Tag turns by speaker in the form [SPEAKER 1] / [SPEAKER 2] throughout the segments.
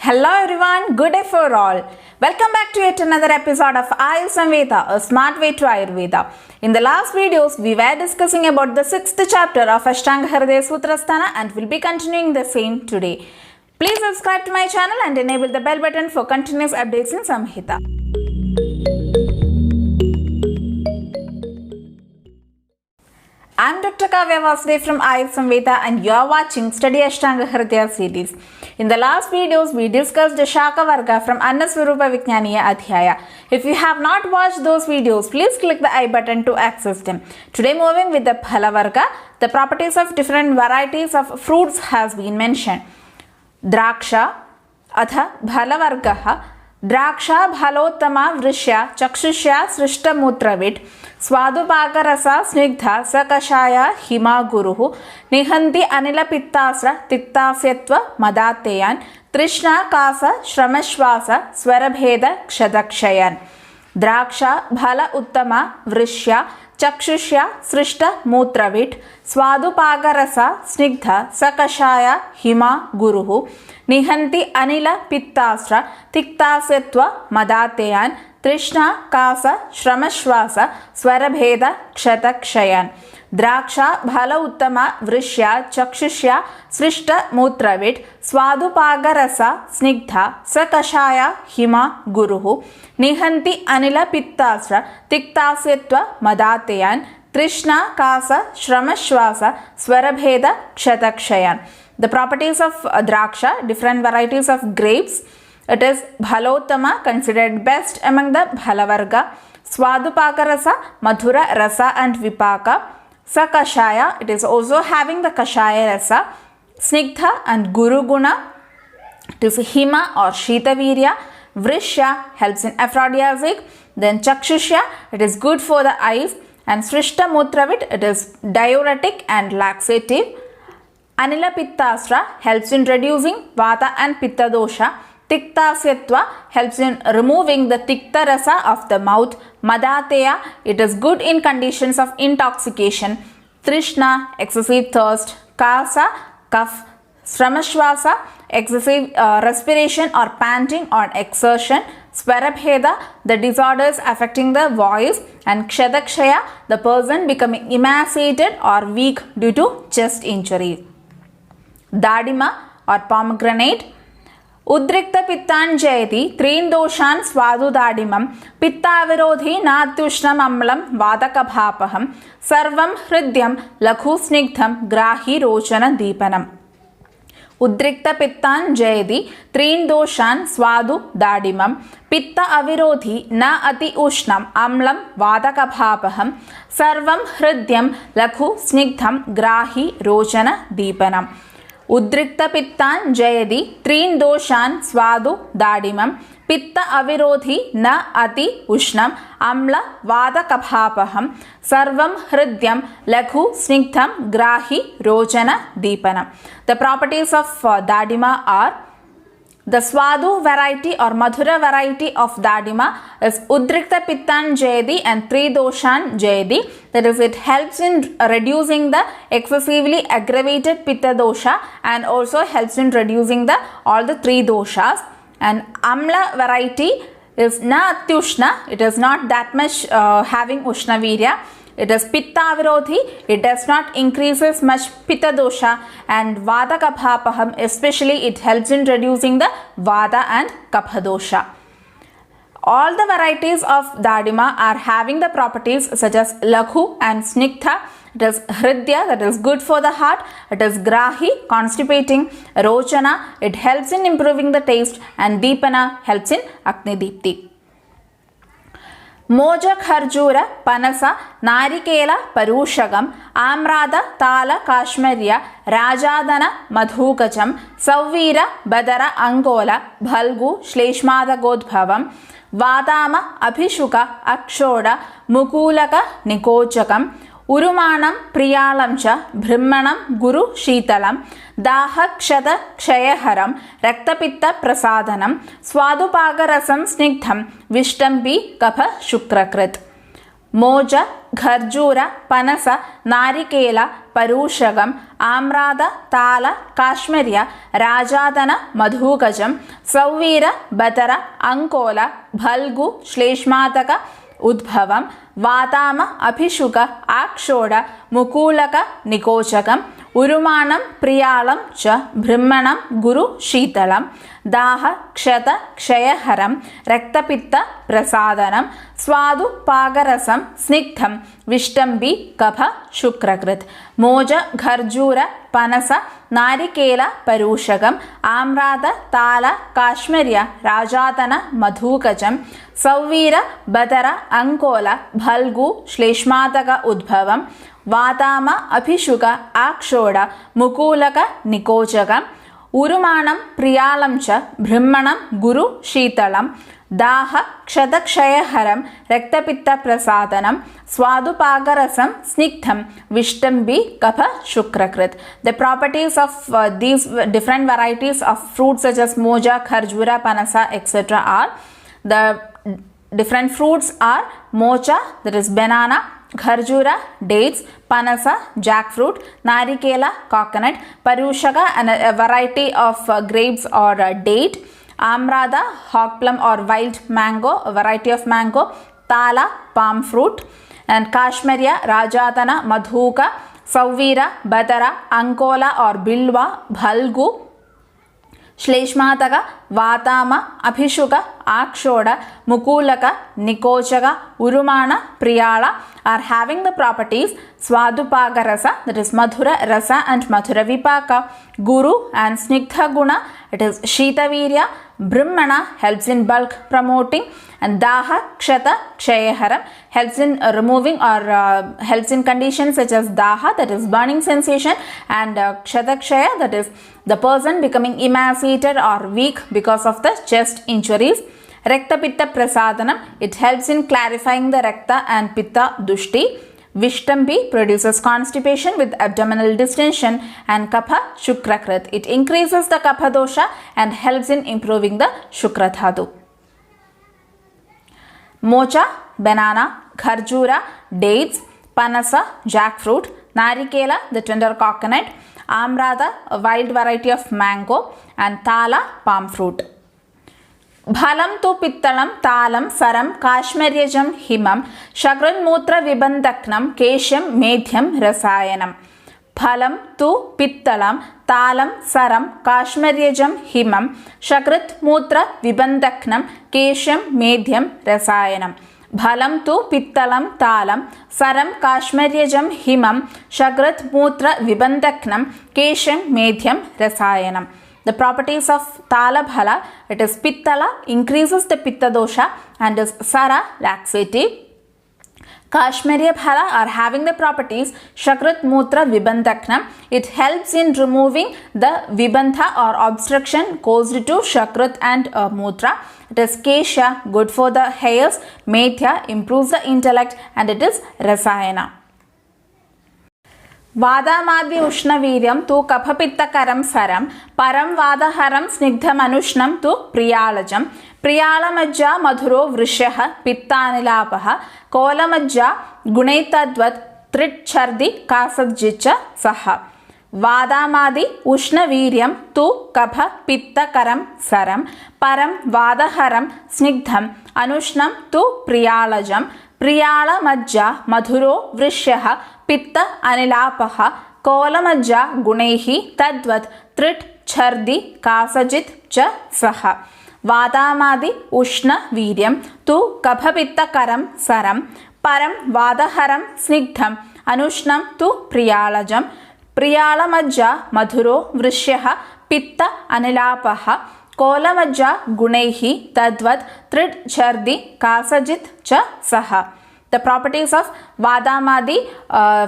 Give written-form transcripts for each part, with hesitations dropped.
[SPEAKER 1] Hello everyone, good day for all. Welcome back to yet another episode of Ayur Samveda, a smart way to Ayurveda. In the last videos, we were discussing about the 6th chapter of Ashtanga Hridaya Sutrasthana and will be continuing the same today. Please subscribe to my channel and enable the bell button for continuous updates in Samhita. I'm Dr. Kavya Vasudev from Ayur Samveda and you are watching Study Ashtanga Hridaya series. In the last videos, we discussed the Shaka Varga from Annaswarupa Vijnaniya Adhyaya. If you have not watched those videos, please click the I button to access them. Today moving with the Phala Varga, the properties of different varieties of fruits has been mentioned. Draksha, Atha Phala Vargaha, Draksha Bhalottama Vrishya Chakshusya Srishta Mutravit Swadupakarasa Snigdha Sakashaya Hima Guruhu Nihanti Anila Pittasra Tiktasyatva Madateyan Trishna Kasa Shramashvasa Swarabheda Kshadakshayan Draksha Bhala Uttama Vrishya Chakshushya Srishta Mutravit Swadupakarasa Snigdha Sakashaya Hima Guruhu Nihanti Anila Pittasra Tiktasyatva Madateyan Trishna Kasa Shramashvasa Swarabheda Kshatakshayan Draksha Bhala Uttama Vrishya Chakshushya Srishta Mutravit Swadupagarasa Snigdha Sakashaya Hima Guruhu Nihanti Anila Pittasra Tiktasyatva Madateyan Trishna Kasa Shramashvasa Swarabheda Kshatakshayan. The properties of Draksha, different varieties of grapes. It is Bhalottama, considered best among the Bhalavarga. Swadupakarasa, Madhura Rasa and Vipaka. Sakashaya, it is also having the Kashaya Rasa. Snigdha and Guru Guna. It is Hima or Shitavirya. Vrishya helps in aphrodisiac. Then Chakshushya, it is good for the eyes. And Srishta Mutravit, it is diuretic and laxative. Anila Pittasra helps in reducing Vata and Pitta dosha. Tiktasyatva helps in removing the Tikta rasa of the mouth. Madateya, it is good in conditions of intoxication. Trishna, excessive thirst. Kasa, cough. Shramashvasa, excessive respiration or panting or exertion. Swarabheda, the disorders affecting the voice. And Kshadakshaya, the person becoming emaciated or weak due to chest injury. Dadima or pomegranate. Udrikta pittan jayati trin doshan swadu dadimam pitta virodhi natyushnam amlam vadakabhapaham sarvam hridyam lakhu snigdham grahi rochana deepanam. Udrikta pittan jayati trin doshan swadu dadimam pitta avirodhi na ati ushnam amlam vadakabhapaham sarvam hridyam lakhu snigdham grahi rochana deepanam. Udrikta pittan jayadi trin doshan swadu dadimam pitta avirodhi na ati ushnam amla vada kabhapaham sarvam hridyam lakhu snigdham grahi rojana deepanam. The properties of dadima are: the swadu variety or madhura variety of dadima is udrikta pittan jayadi and tri doshan jayadi. That is, it helps in reducing the excessively aggravated pitta dosha and also helps in reducing all the three doshas. And amla variety is na atyushna, it is not that much having ushna virya. It is pitta avirodhi, it does not increases much pitta dosha. And vada kabhapaham, especially it helps in reducing the vada and kapha dosha. All the varieties of dadima are having the properties such as lakhu and snigdha. It is hridya, that is good for the heart. It is grahi, constipating. Rochana, it helps in improving the taste. And deepana helps in Agni Deepti. Moja Kharjura, Panasa, Narikela, Parushagam, Amrada, Tala, Kashmirya, Rajadana, Madhukacham, Savira, Badara, Angola, Bhalgu, Shleshmada Godbhavam, Vadama, Abhishuka, Akshoda, Mukulaka, Nikochakam, Urumanam, Priyalamcha, Brahmanam, Guru, Shitalam, Dahakshada, Kshayaharam, Raktapitta, Prasadanam, Swadupagarasam, Snigdham, Vishtambi, Kapha, Shukrakrit. Moja, ഖർജൂര, പനസ, നാരികേല, പരൂഷകം, ആമ്രാത, താല, കാശ്മര്യ, രാജാതന, മധൂകജം, സൗവീര, ബദര, അങ്കോല, ഭൽഗു, ശ്ലേഷ്മാതക, ഉദ്ഭവം, വാതാമ, അഭിഷുക, ആക്ഷോട, മുകൂലക, നികോചകം, ഉരുമാണം, പ്രിയാളം ച ബ്രഹ്മണം, ഗുരു, ശീതളം, ദാഹ, ക്ഷത, ക്ഷയഹരം, രക്തപിത്ത, പ്രസാദനം, സ്വാദു, പാകരസം, സ്നിഗ്ധം, വിഷ്ടംബി, കഫ, ശുക്രകൃത്, മോജ, ഖർജൂര, പനസ, നാരികേല, പരൂഷകം, ആമ്രാത, താല, കാശ്മര്യ, രാജാതന, മധൂകജം, സൗവീര, ബദര, അങ്കോല, ഭൽഗു, ശ്ലേഷ്മാതക, ഉദ്ഭവം, വാതാമ, അഭിഷുക, ആക്ഷോട, മുകൂലക, നികോചകം, ഉരുമാണം, പ്രിയാളം ച ബ്രഹ്മണം, ഗുരു, ശീതളം, ദാഹ, ക്ഷതക്ഷയഹരം, രക്തപിത്ത, പ്രസാദനം, സ്വാദുപാകരസം, സ്നിഗ്ധം, വിഷ്ടംബി, കഫ, ശുക്രകൃത്. The properties of these different varieties of fruits such as moja, kharjura, panasa, etc. are the different fruits are mocha, that is banana, Kharjura, dates, Panasa, jackfruit, Narikela, coconut, Parushaka, and a variety of grapes or date, Amrada, hog plum or wild mango, a variety of mango, Tala, palm fruit, and Kashmirya, Rajatana, Madhuka, Sauvira, Badara, Ankola or Bilwa, Bhalgu, Shleshmataka, Vatama, Abhishuka, Akshoda, Mukulaka, Nikochaka, Urumana, Priyala are having the properties Swadupaka rasa, that is Madhura rasa and Madhura vipaka, Guru and Snigdha guna, it is Shitavirya, Brahmana helps in bulk promoting, and Daha, Kshata, Kshayaharam helps in removing or helps in conditions such as Daha, that is burning sensation, and Kshata Kshaya, that is the person becoming emaciated or weak because of the chest injuries. Rakta Pitta Prasadanam, it helps in clarifying the Rakta and Pitta Dushti. Vishtambi produces constipation with abdominal distension, and Kapha Shukrakrit, it increases the Kapha dosha and helps in improving the Shukra dhatu. Mocha, banana, Kharjura, dates, Panasa, jackfruit, Narikela, the tender coconut, Amrada, a wild variety of mango, and Tala, palm fruit. Bhalam tu pittalam, talam, saram, kashmiryajam, himam, shagranmutra vibandaknam, kesham, medhyam, rasayanam. Bhalam tu pittalam, talam, saram, kashmiryajam, himam, shagranmutra vibandaknam, kesham, medhyam, rasayanam. Bhalam tu pittalam, talam, saram, kashmiryajam, himam, shagranmutra vibandaknam, kesham, medhyam, rasayanam. The properties of Tala Bhala, it is Pittala, increases the Pitta dosha, and is Sara, laxative. Kashmirya Bhala are having the properties Shakrat Mutra Vibandaknam, it helps in removing the Vibandha or obstruction caused to Shakrat and Mutra. It is Kesha, good for the hairs. Methya, improves the intellect, and it is Rasayana. Vadamadi Ushnaviryam tu Kaphapittakaram Saram, Param Vadaharam Snigdhamanushnam tu Priyalajam, Priyalamajja Madhuro Vrishaha Pittanilapaha, Kolamajja Gunaitadvat Tritchardi Kasajjicha Saha. Vadamadi Ushnaviryam tu Kaphapittakaram Saram, Param Vadaharam Snigdham Anushnam tu Priyalajam, Priyalamajja Madhuro Vrishaha Pitta Anilapaha, Kolamajja Gunehi Tadvat Trit Chardi Kasajit Cha Saha. Vadamadi Ushna Viryam tu Kaphapitta Karam Saram, Param Vadaharam Snigdham Anushnam tu Priyalajam, Priyalamajja Madhuro Vrishaha Pitta Anilapaha, Kolamajja Gunehi Tadvat Trit Chardi Kasajit Cha Saha. The properties of Vadamadi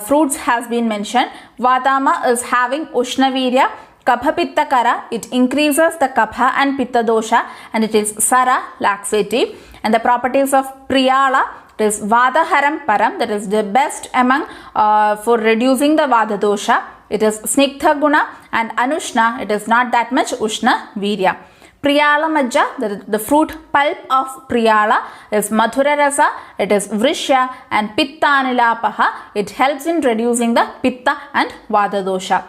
[SPEAKER 1] fruits has been mentioned. Vadama is having Ushnavirya, Kapha Pitta Kara, it increases the Kapha and Pitta dosha, and it is Sara, laxative. And the properties of Priyala, it is Vadaharam Param, that is the best among for reducing the Vada dosha. It is Snigdha Guna, and Anushna, it is not that much Ushna Virya. Priyala Majja, the fruit pulp of Priyala is Madhura Rasa, it is Vrishya, and Pitta Anilapaha, it helps in reducing the Pitta and Vata dosha.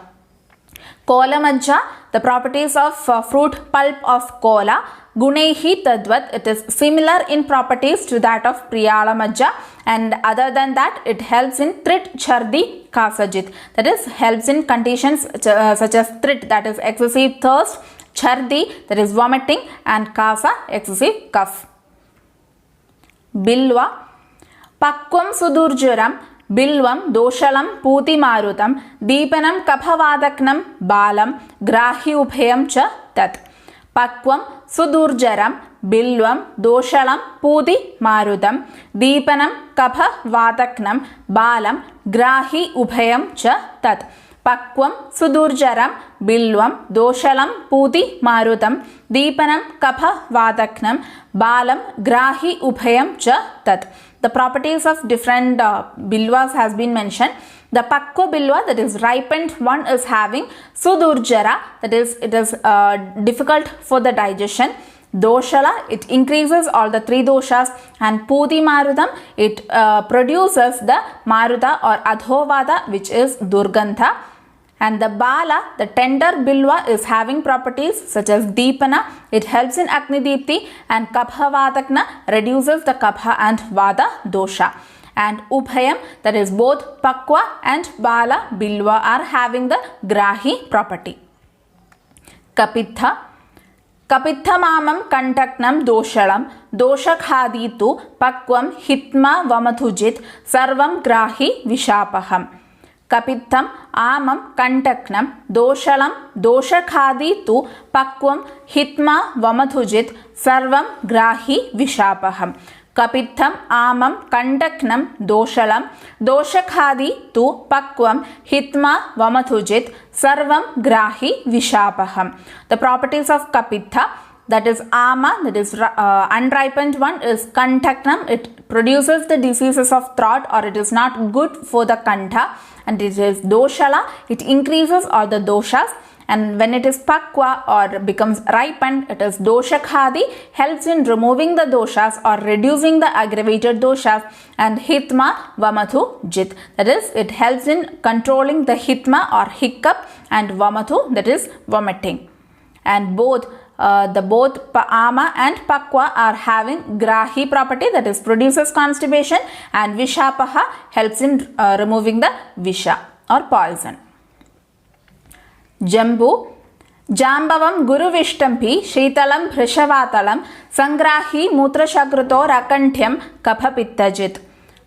[SPEAKER 1] Kola Majja, the properties of fruit pulp of Kola, Gunehi Tadvat, it is similar in properties to that of Priyala Majja, and other than that it helps in Trit Chardi Kasajit, that is helps in conditions such as Trit, that is excessive thirst, Chardi, that is vomiting, and Kasa, excessive cough. Bilva, Pakvam Sudurjaram, Bilvam, Doshalam, Puti Marutam, Deepanam, Kaphavadaknam, Balam, Grahi Ubhayam Cha Tat. Pakvam, Sudurjaram, Bilvam, Doshalam, Puti Marutam, Deepanam, Kaphavadaknam, Balam, Grahi Ubhayam Cha Tat. Pakvam, Sudurjaram, Bilvam, Doshalam, Puti Marutam, Deepanam, Kapha Vadaknam, Balam, Grahi Ubhayam Cha Tat. The properties of different bilvas has been mentioned. The Pakwa bilva, that is ripened one, is having Sudurjara, that is it is difficult for the digestion. Doshala, it increases all the three doshas, and Puti Marutam, it produces the Maruta or Adhovada, which is Durgantha. And the Bala, the tender bilva, is having properties such as Deepana, it helps in Agni Deepti, and Kapha Vadakna reduces the Kapha and Vada dosha. And Ubhayam, that is both Pakwa and Bala bilva are having the Grahi property. Kapitha, Kapitha Mamam Kantaknam Doshalam, Doshakhaditu Pakvam Hitma Vamathujit Sarvam Grahi Vishapaham. Kapitham, Amam, Kantaknam, Doshalam, Doshakhadi tu Pakvam, Hitma, Vamathujit, Sarvam, Grahi, Vishapaham. Kapitham, Amam, Kantaknam, Doshalam, Doshakhadi tu Pakvam, Hitma, Vamathujit, Sarvam, Grahi, Vishapaham. The properties of Kapitha, that is Ama, that is unripened one, is Kantaknam, it produces the diseases of throat, or it is not good for the Kantha. And it is Doshala, it increases all the doshas, and when it is Pakwa or becomes ripened, it is Doshakhadi, helps in removing the doshas or reducing the aggravated doshas, and Hitma Vamathu Jit, that is it helps in controlling the Hitma or hiccup, and Vamathu, that is vomiting. And both both Ama and Pakwa are having Grahi property, that is produces constipation, and Vishapaha helps in removing the Visha or poison. Jambu, Jambavam Guru Vishtampi, Shitalam Bhrishavaatalam, Sangrahi Mutrashakruto Rakantyam Kapapittajit.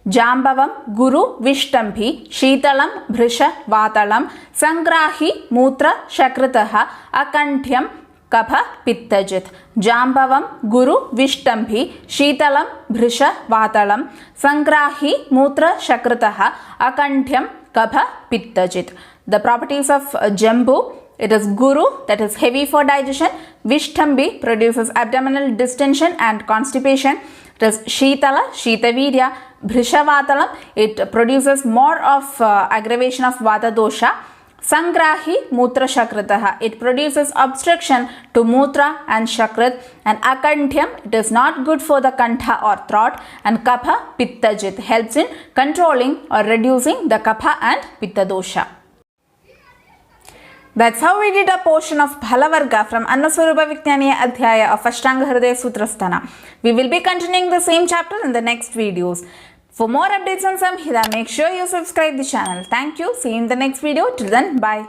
[SPEAKER 1] Jambavam Guru Vishtampi, Shitalam Bhrishavaatalam, Sangrahi Mutra Shakritaha Akantyam Kapha Pittajit. Jambavam Guru Vishtampi, Shitalam Bhrisha Vatalam, Sangrahi Mutra Shakritaha Akantyam Kapha Pittajit. The properties of Jambu, it is Guru, that is heavy for digestion. Vishtambi produces abdominal distension and constipation. It is Shitala, Shitavirya. Bhrishavatalam, it produces more of aggravation of Vata dosha. Sangrahi Mutra Shakritaha, it produces obstruction to Mutra and Shakrit. And Akantyam, it is not good for the Kantha or throat. And Kapha Pittajit helps in controlling or reducing the Kapha and Pitta dosha. That's how we did a portion of Phalavarga from Annaswarupa Vijnaniya Adhyaya of Ashtanga Hridaya Sutrasthana. We will be continuing the same chapter in the next videos. For more updates on Samhita, make sure you subscribe the channel. Thank you. See you in the next video. Till then, bye.